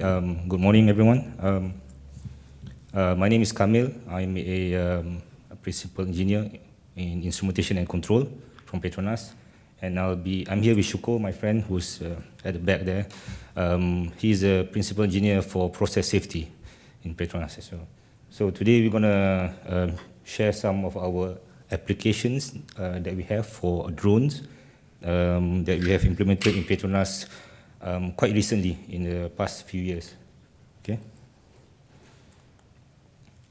Good morning, everyone. My name is Kamil. I'm a principal engineer in instrumentation and control from Petronas. And I'm here with Shukor, my friend, who's at the back there. He's a principal engineer for process safety in Petronas as well. So today we're gonna share some of our applications that we have for drones that we have implemented in Petronas quite recently in the past few years. Okay.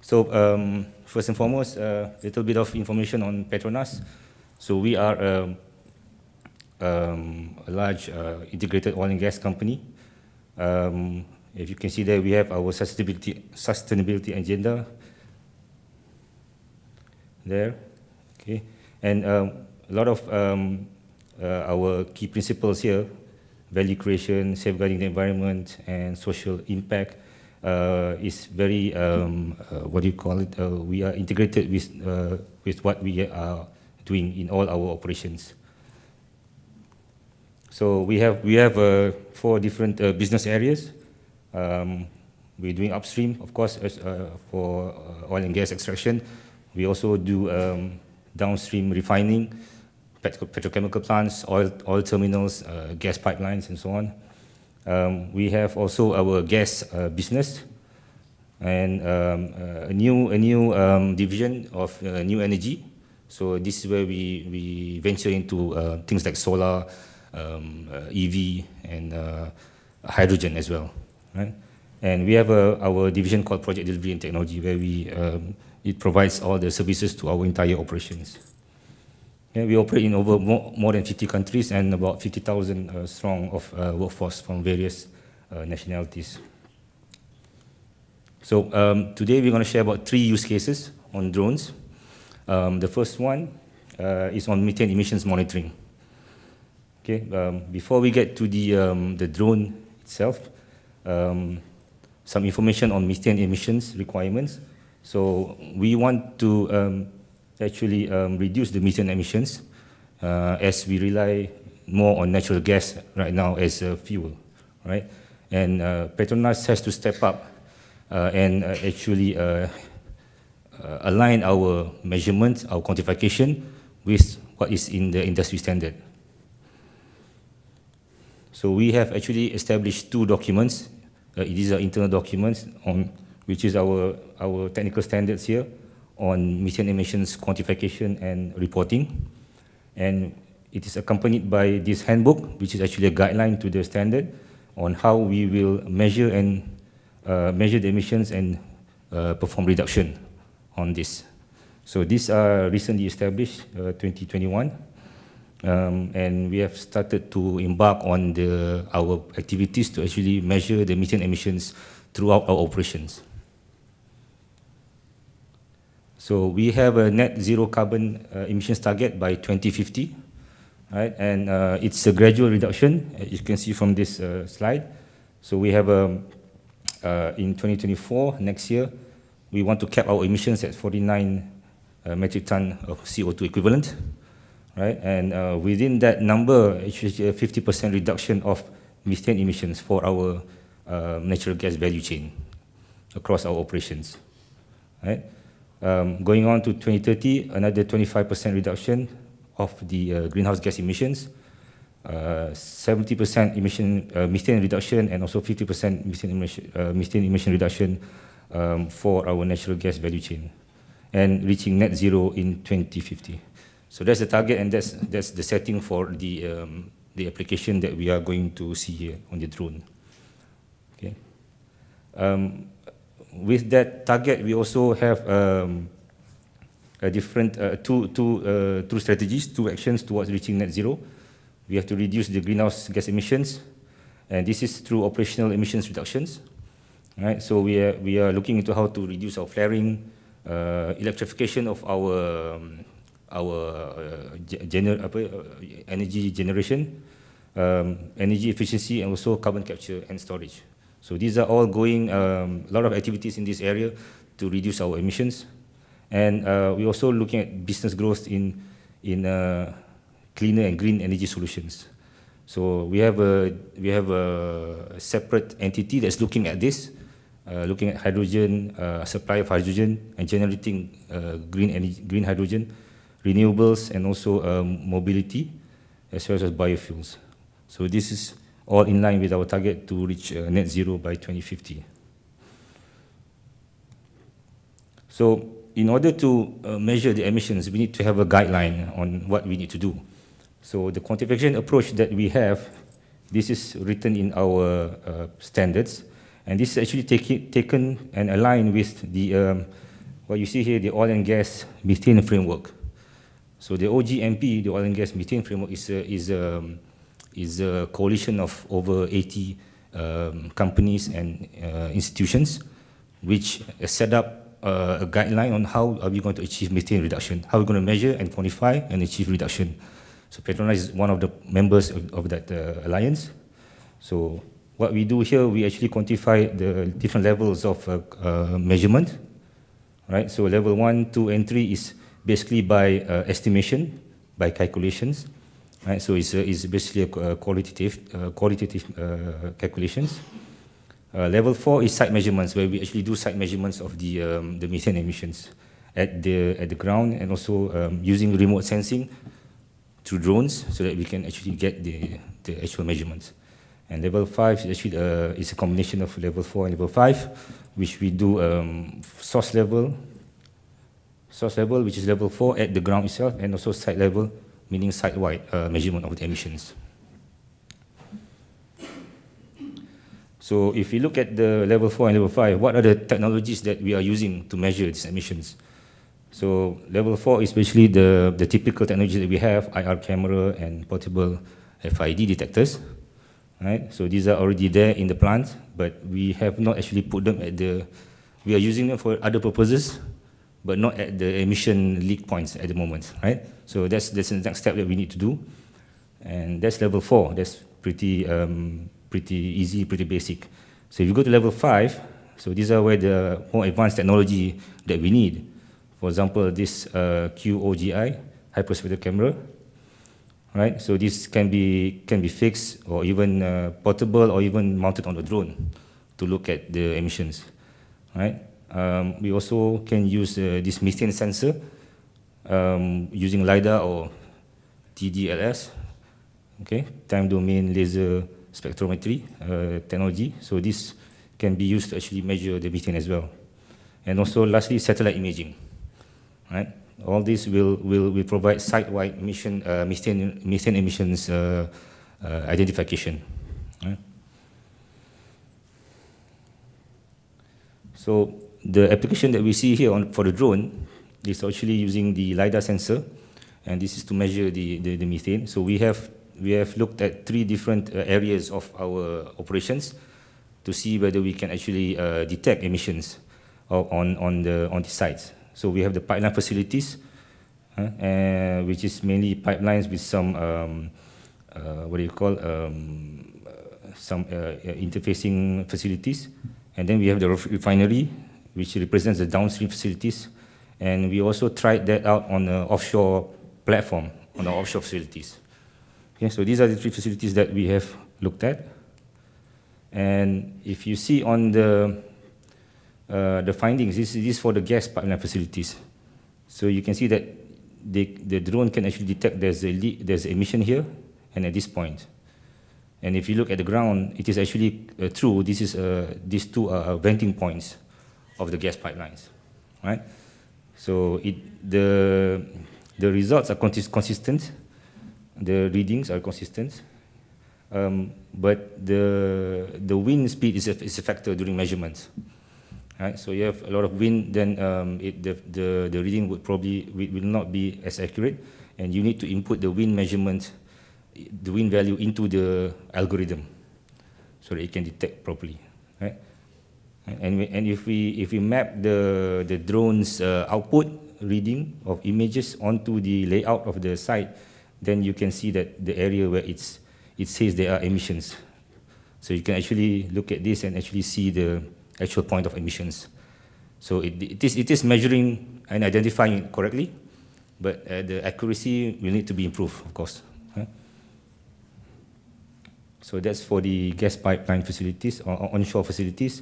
So first and foremost, a little bit of information on Petronas. So we are a large integrated oil and gas company. If you can see there, we have our sustainability agenda there. Okay, and a lot of our key principles here: value creation, safeguarding the environment, and social impact is very, what do you call it? We are integrated with what we are doing in all our operations. So we have 4 different business areas. We're doing upstream, of course, for oil and gas extraction. We also do downstream refining, petrochemical plants, oil terminals, gas pipelines, and so on. We have also our gas business and a new division of new energy. So this is where we venture into things like solar, EV, and hydrogen as well, right? And we have our division called Project Delivery and Technology, where it provides all the services to our entire operations. And we operate in over more than 50 countries and about 50,000 strong of workforce from various nationalities. So today we're going to share about 3 use cases on drones. The first one is on methane emissions monitoring. Okay, before we get to the drone itself, some information on methane emissions requirements. So we want to actually reduce the methane emissions as we rely more on natural gas right now as a fuel, right? And Petronas has to step up and actually align our measurements, our quantification with what is in the industry standard. So we have actually established 2 documents. These are internal documents on which is our technical standards here on methane emissions quantification and reporting. And it is accompanied by this handbook, which is actually a guideline to the standard on how we will measure the emissions and perform reduction on this. So these are recently established, 2021. And we have started to embark on our activities to actually measure the methane emissions throughout our operations. So we have a net zero carbon emissions target by 2050, right? And it's a gradual reduction, as you can see from this slide. So we have in 2024, next year, we want to cap our emissions at 49 metric ton of CO2 equivalent, right? And within that number, actually a 50% reduction of methane emissions for our natural gas value chain across our operations, right? Going on to 2030, another 25% reduction of the greenhouse gas emissions, 70% methane reduction, and also 50% methane emission reduction for our natural gas value chain, and reaching net zero in 2050. So that's the target, and that's the setting for the application that we are going to see here on the drone. Okay. With that target, we also have a different two strategies, 2 actions towards reaching net zero. We have to reduce the greenhouse gas emissions, and this is through operational emissions reductions. Right. So we are looking into how to reduce our flaring, electrification of our energy generation, energy efficiency, and also carbon capture and storage. So these are all going, a lot of activities in this area to reduce our emissions. And we're also looking at business growth in cleaner and green energy solutions. So we have a separate entity that's looking at this, looking at hydrogen, supply of hydrogen, and generating green hydrogen, renewables, and also mobility, as well as biofuels. So this is all in line with our target to reach net zero by 2050. So in order to measure the emissions, we need to have a guideline on what we need to do. So the quantification approach that we have, this is written in our standards, and this is actually taken and aligned with the, what you see here, the oil and gas methane framework. So the OGMP, the oil and gas methane framework, is a coalition of over 80 companies and institutions, which set up a guideline on how are we going to achieve methane reduction, how we're going to measure and quantify and achieve reduction. So Petronas is one of the members of that alliance. So what we do here, we actually quantify the different levels of measurement, right? So level 1, 2, and 3 is basically by estimation, by calculations, right? So it's basically a qualitative calculations. Level 4 is site measurements, where we actually do site measurements of the methane emissions at the ground, and also using remote sensing through drones, so that we can actually get the actual measurements. And level 5 is actually is a combination of level 4 and level 5, which we do source level, which is level 4 at the ground itself, and also site level, meaning site-wide measurement of the emissions. So if you look at the level 4 and level 5, what are the technologies that we are using to measure these emissions? So level 4 is basically the typical technology that we have, IR camera and portable FID detectors, right? So these are already there in the plant, but we have not actually put them at we are using them for other purposes, but not at the emission leak points at the moment, right? So that's the next step that we need to do. And that's level 4, that's pretty easy, pretty basic. So if you go to level 5, so these are where the more advanced technology that we need. For example, this QOGI, hyperspectral camera, right? So this can be fixed or even portable or even mounted on a drone to look at the emissions, right? We also can use this methane sensor using LiDAR or TDLS, okay, time domain laser spectrometry technology. So this can be used to actually measure the methane as well. And also lastly, satellite imaging, right? All this will provide site-wide methane emissions identification, right? So the application that we see here for the drone is actually using the LiDAR sensor, and this is to measure the methane. So we have looked at 3 different areas of our operations to see whether we can actually detect emissions on the sites. So we have the pipeline facilities, which is mainly pipelines with some some interfacing facilities, and then we have the refinery, which represents the downstream facilities, and we also tried that out on an offshore platform on our offshore facilities. Okay, so these are the 3 facilities that we have looked at. And if you see on the findings, this is for the gas pipeline facilities. So you can see that the drone can actually detect there's emission here and at this point. And if you look at the ground, it is actually true. These 2 are venting points of the gas pipelines, right? So the results are consistent. The readings are consistent, but the wind speed is a factor during measurements, right? So you have a lot of wind, then the reading will not be as accurate, and you need to input the wind measurement, the wind value into the algorithm, so that it can detect properly, right? And if we map the drone's output reading of images onto the layout of the site, then you can see that the area where it says there are emissions. So you can actually look at this and actually see the actual point of emissions. So it is measuring and identifying it correctly, but the accuracy will need to be improved, of course. So that's for the gas pipeline facilities or onshore facilities.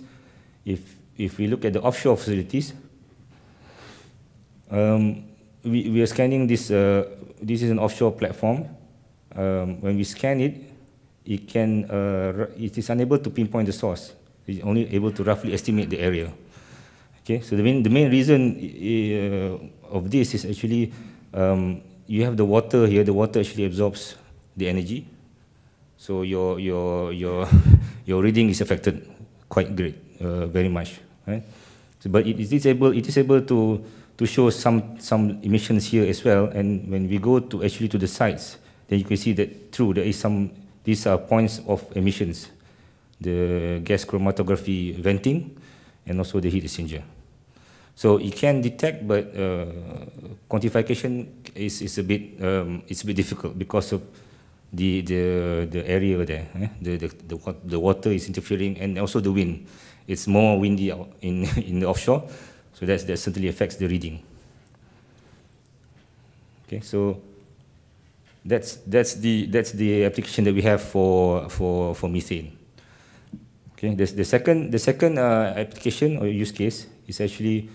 If we look at the offshore facilities, we are scanning this. This is an offshore platform. When we scan it, it is unable to pinpoint the source. It's only able to roughly estimate the area. Okay, so the main reason of this is actually you have the water here. The water actually absorbs the energy, so your reading is affected quite great, very much, right? So, but it is able to show some emissions here as well. And when we go to actually to the sites, then you can see that true there is some. These are points of emissions, the gas chromatography venting, and also the heat exchanger. So it can detect, but quantification is a bit difficult because of the area there. The water is interfering, and also the wind. It's more windy in the offshore, so that certainly affects the reading. Okay, so that's the application that we have for methane. Okay, the second application or use case is actually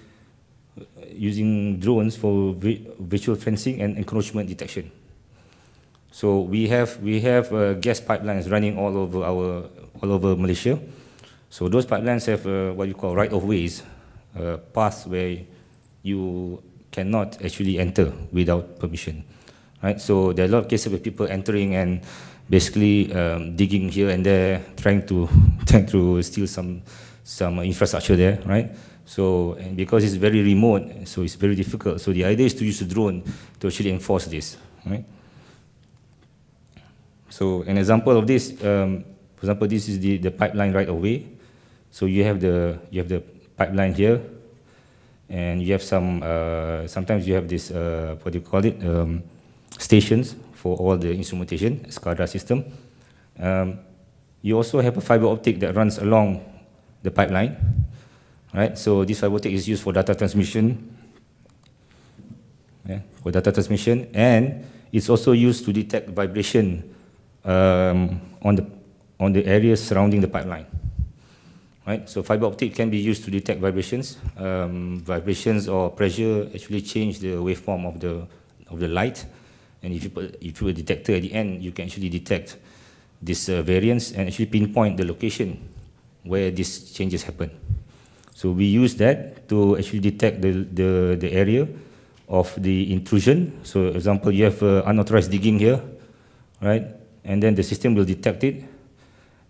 using drones for visual fencing and encroachment detection. So we have gas pipelines running all over Malaysia. So those pipelines have what you call right of ways, paths where you cannot actually enter without permission, right? So there are a lot of cases where people entering and basically digging here and there, trying to steal some infrastructure there, right? So, and because it's very remote, so it's very difficult. So the idea is to use a drone to actually enforce this, right? So an example of this, for example, this is the pipeline right away. So you have the pipeline here, and you have some. Sometimes you have this what do you call it? Stations for all the instrumentation, SCADA system. You also have a fiber optic that runs along the pipeline. Right, so this fiber optic is used for data transmission, and it's also used to detect vibration on the areas surrounding the pipeline. Right, so fiber optic can be used to detect vibrations. Vibrations or pressure actually change the waveform of the light, and if you put a detector at the end, you can actually detect this variance and actually pinpoint the location where these changes happen. So we use that to actually detect the area of the intrusion. So, for example, you have unauthorized digging here, right? And then the system will detect it,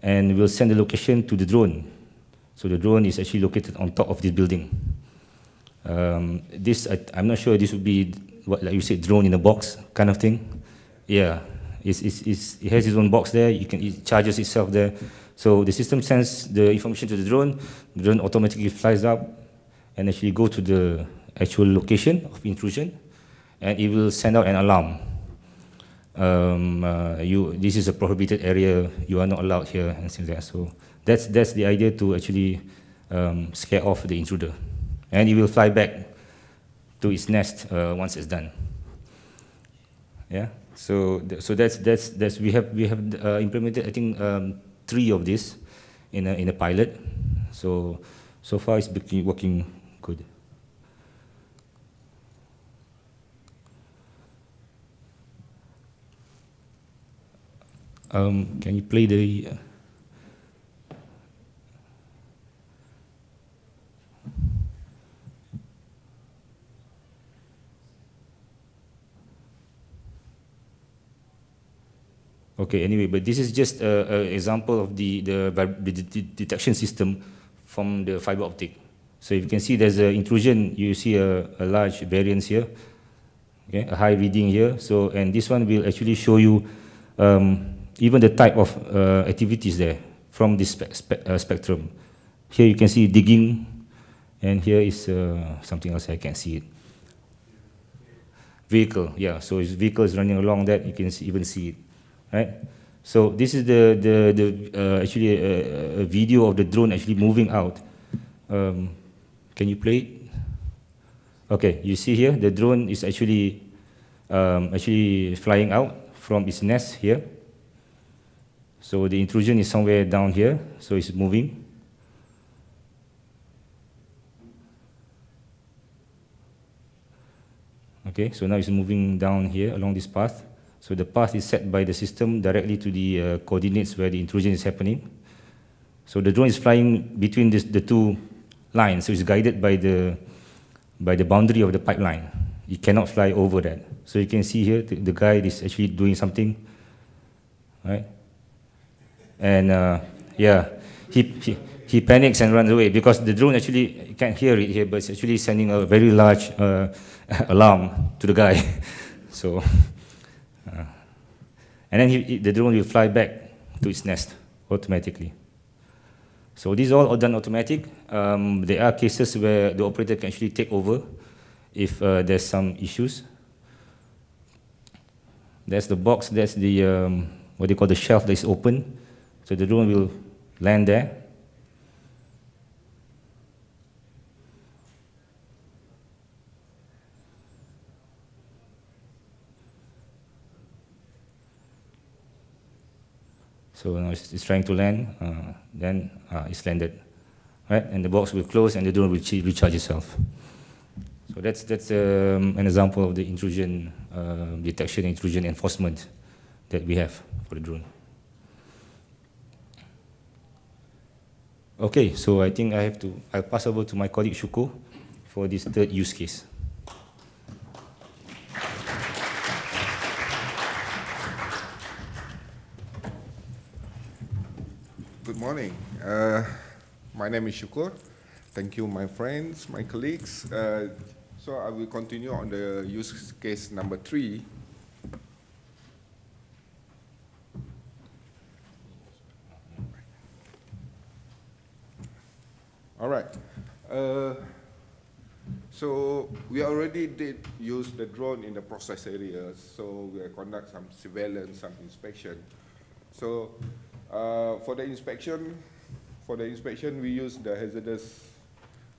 and will send the location to the drone. So the drone is actually located on top of this building. I'm not sure this would be what, like you said, drone in a box kind of thing. Yeah, it has its own box there. It charges itself there. So the system sends the information to the drone automatically flies up and actually go to the actual location of intrusion, and it will send out an alarm. This is a prohibited area, you are not allowed here, and things like that. So that's the idea, to actually scare off the intruder. And it will fly back to its nest once it's done. Yeah, so that's we have implemented, I think, 3 of this in a pilot. So far it's working good. Can you play the? Okay, anyway, but this is just an example of the detection system from the fiber optic. So if you can see there's an intrusion, you see a large variance here, okay, a high reading here. So, and this one will actually show you even the type of activities there from this spectrum. Here you can see digging, and here is something else, I can see it. Vehicle, yeah, so his vehicle is running along that, you can even see it. Right, so this is actually a video of the drone actually moving out. Can you play it? Okay, you see here the drone is actually flying out from its nest here. So the intrusion is somewhere down here, so it's moving. Okay, so now it's moving down here along this path. So the path is set by the system directly to the coordinates where the intrusion is happening. So the drone is flying between the two lines, so it's guided by the boundary of the pipeline. It cannot fly over that. So you can see here the guide is actually doing something, right? And yeah, he panics and runs away because the drone actually, you can't hear it here, but it's actually sending a very large alarm to the guy. So, and then the drone will fly back to its nest automatically. So these are all done automatic. There are cases where the operator can actually take over if there's some issues. That's the box, that's the, what they call the shelf that is open. So the drone will land there. So now it's trying to land, then it's landed, right? And the box will close and the drone will recharge itself. So that's an example of the intrusion detection, intrusion enforcement that we have for the drone. Okay, so I think I'll pass over to my colleague Shukor for this third use case. Good morning. My name is Shukor. Thank you, my friends, my colleagues. So I will continue on the use case number 3. All right. So we already did use the drone in the process areas. So we conduct some surveillance, some inspection. So for the inspection, we use the hazardous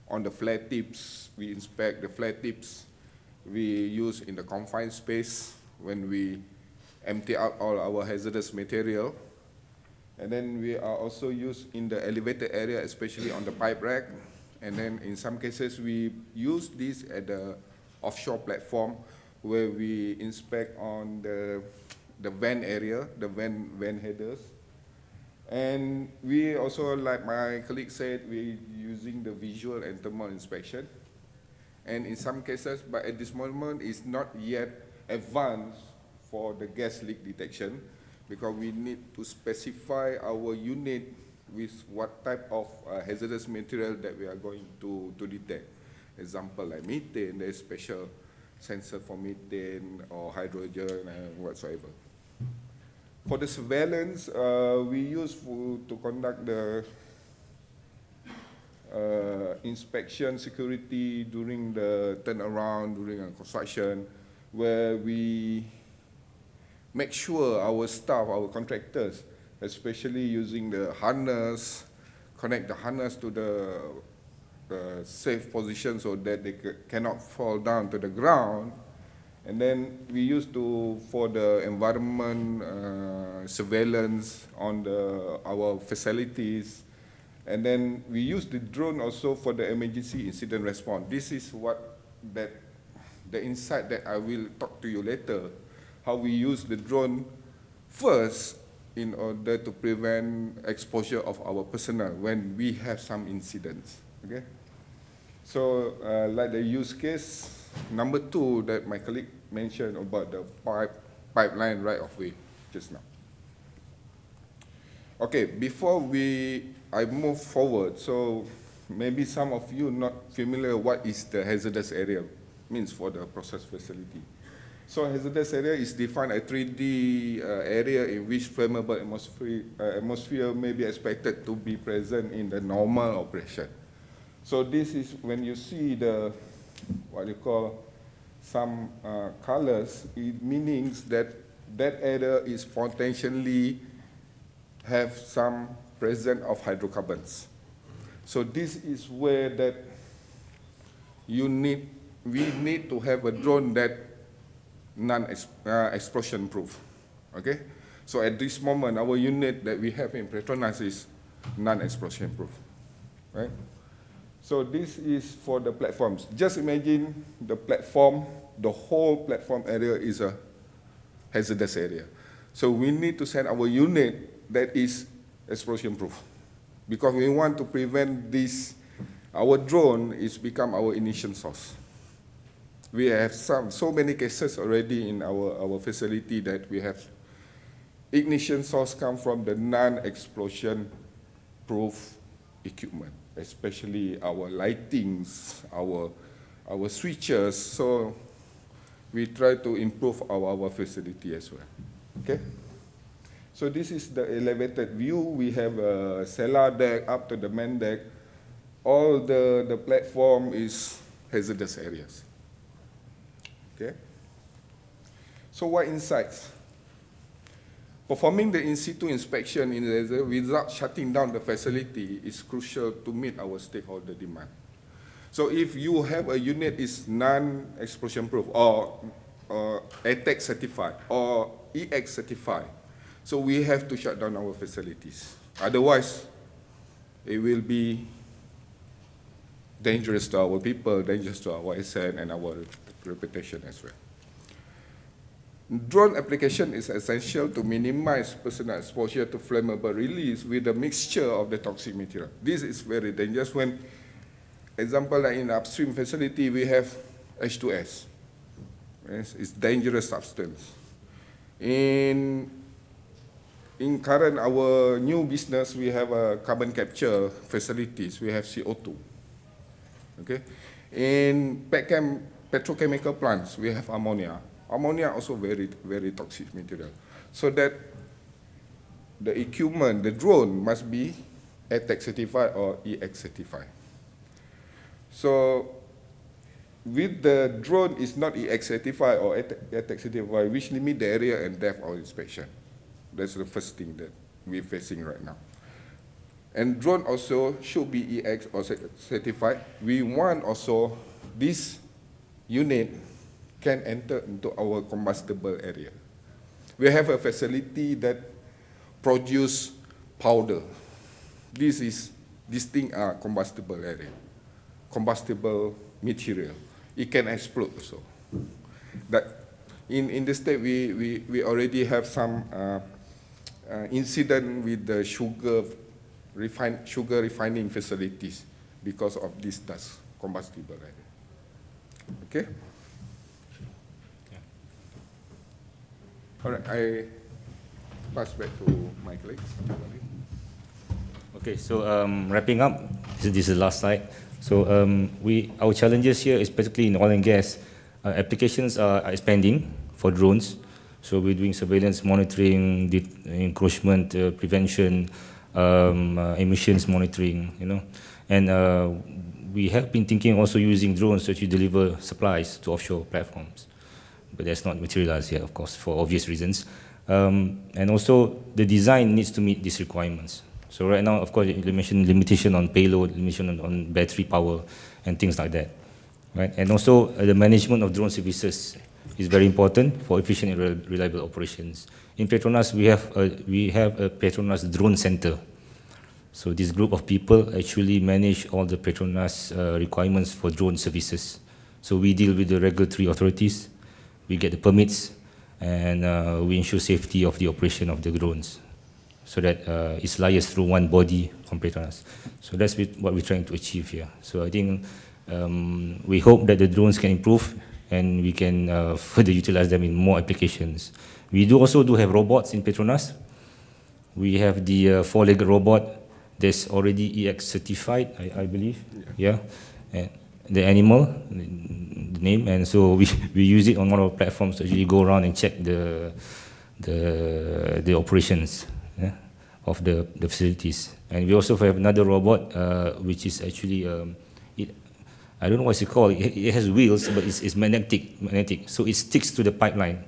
on the flat tips. We inspect the flat tips. We use in the confined space when we empty out all our hazardous material. And then we are also used in the elevated area, especially on the pipe rack. And then in some cases, we use this at the offshore platform where we inspect on the vent area, the vent headers. And we also, like my colleague said, we're using the visual and thermal inspection. And in some cases, but at this moment, it's not yet advanced for the gas leak detection because we need to specify our unit with what type of hazardous material that we are going to detect. Example like methane, there's special sensor for methane or hydrogen and whatsoever. For the surveillance, we use to conduct the inspection security during the turnaround, during a construction, where we make sure our staff, our contractors, especially using the harness, connect the harness to the safe position so that they cannot fall down to the ground. And then we used for the environment surveillance on our facilities. And then we use the drone also for the emergency incident response. This is the insight that I will talk to you later, how we use the drone first in order to prevent exposure of our personnel when we have some incidents, okay? So like the use case number 2 that my colleague mentioned about the pipeline right of way just now. Okay, before I move forward, so maybe some of you not familiar what is the hazardous area means for the process facility. So hazardous area is defined a 3D area in which flammable atmosphere may be expected to be present in the normal operation. So this is when you see what you call some colors, it means that area is potentially have some presence of hydrocarbons. So this is where we need to have a drone that non-explosion proof, okay? So at this moment, our unit that we have in Petronas is non-explosion proof, right? So this is for the platforms. Just imagine the platform, the whole platform area is a hazardous area. So we need to send our unit that is explosion proof, because we want to prevent this. Our drone is become our ignition source. We have so many cases already in our facility that we have ignition source come from the non-explosion proof equipment, especially our lightings, our switches. So we try to improve our facility as well. Okay. So this is the elevated view. We have a cellar deck up to the main deck. All the platform is hazardous areas. Okay. So what insights? Performing the in-situ inspection in the desert without shutting down the facility is crucial to meet our stakeholder demand. So if you have a unit is non-explosion proof or ATEX certified or EX certified, so we have to shut down our facilities. Otherwise, it will be dangerous to our people, dangerous to our asset and our reputation as well. Drone application is essential to minimize personal exposure to flammable release with a mixture of the toxic material. This is very dangerous when, example, like in upstream facility, we have H2S. Yes, it's dangerous substance. In current, our new business, we have a carbon capture facilities, we have CO2. Okay. In petrochemical plants, we have ammonia. Ammonia also very, very toxic material. So that the equipment, the drone must be ATEX certified or EX certified. So with the drone is not EX certified or ATEX certified, which limit the area and depth of inspection. That's the first thing that we're facing right now. And drone also should be EX or certified. We want also this unit can enter into our combustible area. We have a facility that produce powder. These things are combustible area, combustible material. It can explode also. That in the state we already have some incident with the sugar refining facilities because of this dust, combustible area. Okay? All right, I pass back to my colleagues. Okay, so wrapping up, this is the last slide. So our challenges here is particularly in oil and gas. Applications are expanding for drones. So we're doing surveillance, monitoring, encroachment prevention, emissions monitoring, and we have been thinking also using drones to actually deliver supplies to offshore platforms, but that's not materialized yet, of course, for obvious reasons. And also the design needs to meet these requirements. So right now, of course, you mentioned limitation on payload, limitation on battery power, and things like that, right? And also the management of drone services is very important for efficient and reliable operations. In Petronas, we have a Petronas drone center. So this group of people actually manage all the Petronas requirements for drone services. So we deal with the regulatory authorities, we get the permits, and we ensure safety of the operation of the drones, so that it's liaised through one body from Petronas. So that's what we're trying to achieve here. So I think we hope that the drones can improve and we can further utilize them in more applications. We also have robots in Petronas. We have the four-legged robot that's already EX certified, I believe. Yeah. And the animal, the name, and so we use it on one of our platforms to actually go around and check the operations of the facilities. And we also have another robot which is actually I don't know what's it called. It has wheels, but it's magnetic. So it sticks to the pipeline.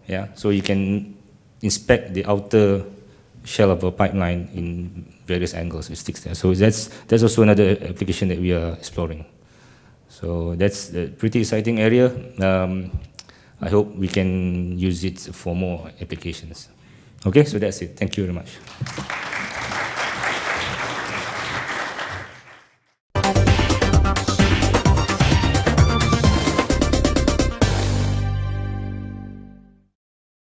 Yeah. So you can inspect the outer shell of a pipeline in various angles. It sticks there. So that's also another application that we are exploring. So that's a pretty exciting area. I hope we can use it for more applications. Okay, so that's it. Thank you very much.